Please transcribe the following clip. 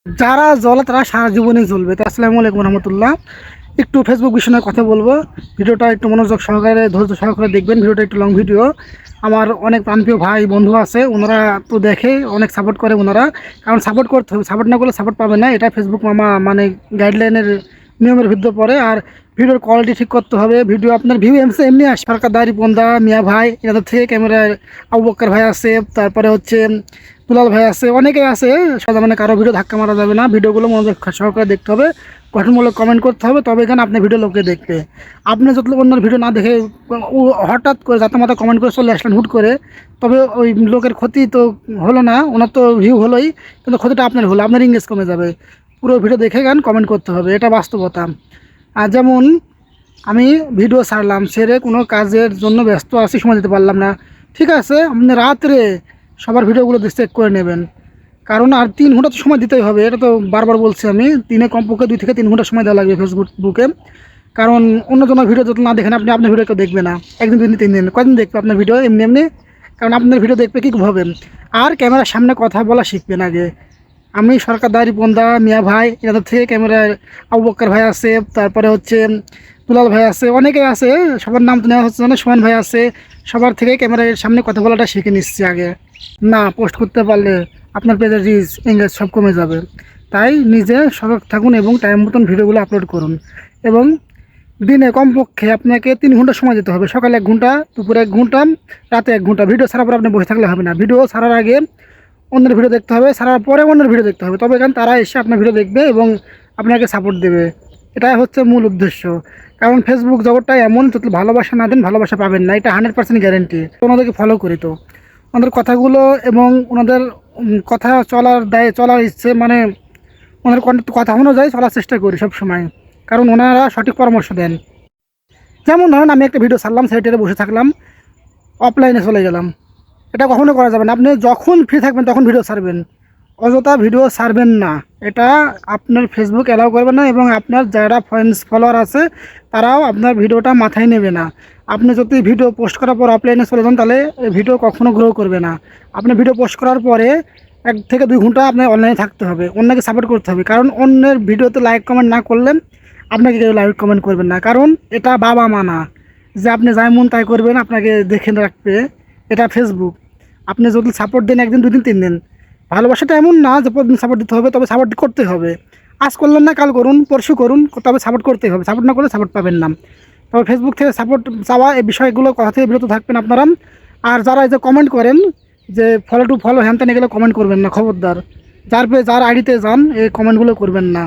যারা জ্বলে তারা সারা জীবনে জ্বলবে। তো আসসালামু আলাইকুম রহমতুল্লাহ। একটু ফেসবুক বিষয় নিয়ে কথা বলবো। ভিডিওটা একটু মনোযোগ সহকারে ধৈর্য সহকারে দেখবেন। ভিডিওটা একটু লং ভিডিও। আমার অনেক প্রাণপ্রিয় ভাই বন্ধু আছে, ওনারা তো দেখে অনেক সাপোর্ট করে ওনারা। কারণ সাপোর্ট করতে হবে, সাপোর্ট না করলে সাপোর্ট পাবে না, এটা ফেসবুক মামা মানে গাইডলাইনের নিয়মের ভিতরে পড়ে। আর ভিডিওর কোয়ালিটি ঠিক করতে হবে। ভিডিও আপনার ভিউ এমসে এমনি আসে। সরকার দাঁড়ি বন্দা মিয়া ভাই এনাদের থেকে ক্যামেরায় আবু বক্কর ভাই আছে, তারপরে হচ্ছে দুলাল ভাই আছে, অনেকে আছে। সাদা মানে কারো ভিডিও ধাক্কা মারা যাবে না, ভিডিওগুলো মনোযোগ সহকারে দেখতে হবে, গঠনমূলক কমেন্ট করতে হবে, তবে এখানে আপনি ভিডিও লোকে দেখবে। আপনি যত অন্য ভিডিও না দেখে হঠাৎ করে যাতে মাথা কমেন্ট করে চলে আসলেন হুট করে, তবে ওই লোকের ক্ষতি তো হলো না, ওনার তো ভিউ হলোই, কিন্তু ক্ষতিটা আপনার হলো, আপনার ইংরেজ কমে যাবে। পুরো ভিডিও দেখে গান কমেন্ট করতে হবে, এটা বাস্তবতা। আর যেমন আমি ভিডিও ছাড়লাম, ছেড়ে কোনো কাজের জন্য ব্যস্ত আছি, সময় দিতে পারলাম না, ঠিক আছে, আপনি রাত্রে সবার ভিডিওগুলো চেক করে নেবেন। কারণ আর 3 ঘন্টা তো সময় দিতেই হবে, এটা তো বারবার বলছি আমি, দিনে কমপক্ষে 2 থেকে 3 ঘন্টা সময় দেওয়া লাগবে ফেসবুকে। কারণ অন্যজনের ভিডিও যত না দেখেন আপনি, আপনার ভিডিও কেউ দেখবে না। একদিন 2 দিন 3 দিন কদিন দেখবে আপনার ভিডিও এমনি এমনি? কারণ আপনার ভিডিও দেখবে কী ভাবেন। আর ক্যামেরার সামনে কথা বলা শিখবেন আগে। আমি সরকার দাঁড়ি বন্দা মিয়া ভাই এনাদের থেকে ক্যামেরায় আবু বক্কর ভাই আছে, তারপরে হচ্ছে দুলাল ভাই আছে, অনেকে আছে, সবার নাম তো নেওয়া হচ্ছে না, সোহান ভাই আছে। সবার থেকে ক্যামেরার সামনে কথা বলাটা শিখে নিচ্ছি আগে। না পোস্ট করতে পারলে আপনার পেজের রিচ এঙ্গেজ সব কমে যাবে। তাই নিজে সতর্ক থাকুন এবং টাইম মতন ভিডিওগুলো আপলোড করুন। এবং দিনে কমপক্ষে আপনাকে 3 ঘন্টা সময় দিতে হবে। সকালে 1 ঘন্টা, দুপুরে 1 ঘন্টা, রাতে 1 ঘন্টা। ভিডিও ছাড়ার পর আপনি বসে থাকলে হবে না, ভিডিও ছাড়ার আগে অন্যের ভিডিও দেখতে হবে, ছাড়ার পরে অন্যের ভিডিও দেখতে হবে, তবে কারণ তারা এসে আপনার ভিডিও দেখবে এবং আপনাকে সাপোর্ট দেবে। এটাই হচ্ছে মূল উদ্দেশ্য। কারণ ফেসবুক জগৎটা এমন, যদি ভালোবাসা না দেন ভালোবাসা পাবেন না, এটা 100% গ্যারেন্টি। ওনাদেরকে ফলো করি তো ওনাদের কথাগুলো এবং ওনাদের কথা চলার ইচ্ছে, মানে ওনাদের কথা অনুযায়ী চলার চেষ্টা করি সব সময়। কারণ ওনারা সঠিক পরামর্শ দেন। যেমন ধরুন আমি একটা ভিডিও ছাড়লাম, সেটাতে বসে থাকলাম, অফলাইনে চলে গেলাম, এটা কখনো করা যাবে না। আপনি যখন ফ্রি থাকবেন তখন ভিডিও ছাড়বেন, অযথা ভিডিও ছাড়বেন না। এটা আপনার ফেসবুক অ্যালাউ করবে না এবং আপনার যারা ফ্রেন্ডস ফলোয়ার আছে তারাও আপনার ভিডিওটা মাথায় নেবে না। আপনি যদি ভিডিও পোস্ট করার পর অফলাইনে চলে যান তাহলে ভিডিও কখনো গ্রো করবে না। আপনি ভিডিও পোস্ট করার পরে 1 থেকে 2 ঘন্টা আপনার অনলাইনে থাকতে হবে, অন্যকে সাপোর্ট করতে হবে। কারণ অন্যের ভিডিওতে লাইক কমেন্ট না করলে আপনাকে কেউ লাইক কমেন্ট করবেন না। কারণ এটা বাবা মা না যে আপনি যাই মন তাই করবেন, আপনাকে দেখে রাখবে। এটা ফেসবুক। আপনি যদি সাপোর্ট দেন 1 দিন 2 দিন 3 দিন, ভালোবাসাটা এমন না যে প্রতিদিন সাপোর্ট দিতে হবে, তবে সাপোর্ট করতে হবে। আজ করলেন না কাল করুন, পরশু করুন, তবে সাপোর্ট করতেই হবে। সাপোর্ট না করলে সাপোর্ট পাবেন না। তবে ফেসবুক থেকে সাপোর্ট চাওয়া এই বিষয়গুলো কথা থেকে বিরত থাকবেন আপনারা। আর যারা এই যে কমেন্ট করেন যে ফলো হ্যান ত্যান, এগুলো কমেন্ট করবেন না, খবরদার। যার আইডিতে যান এই কমেন্টগুলো করবেন না।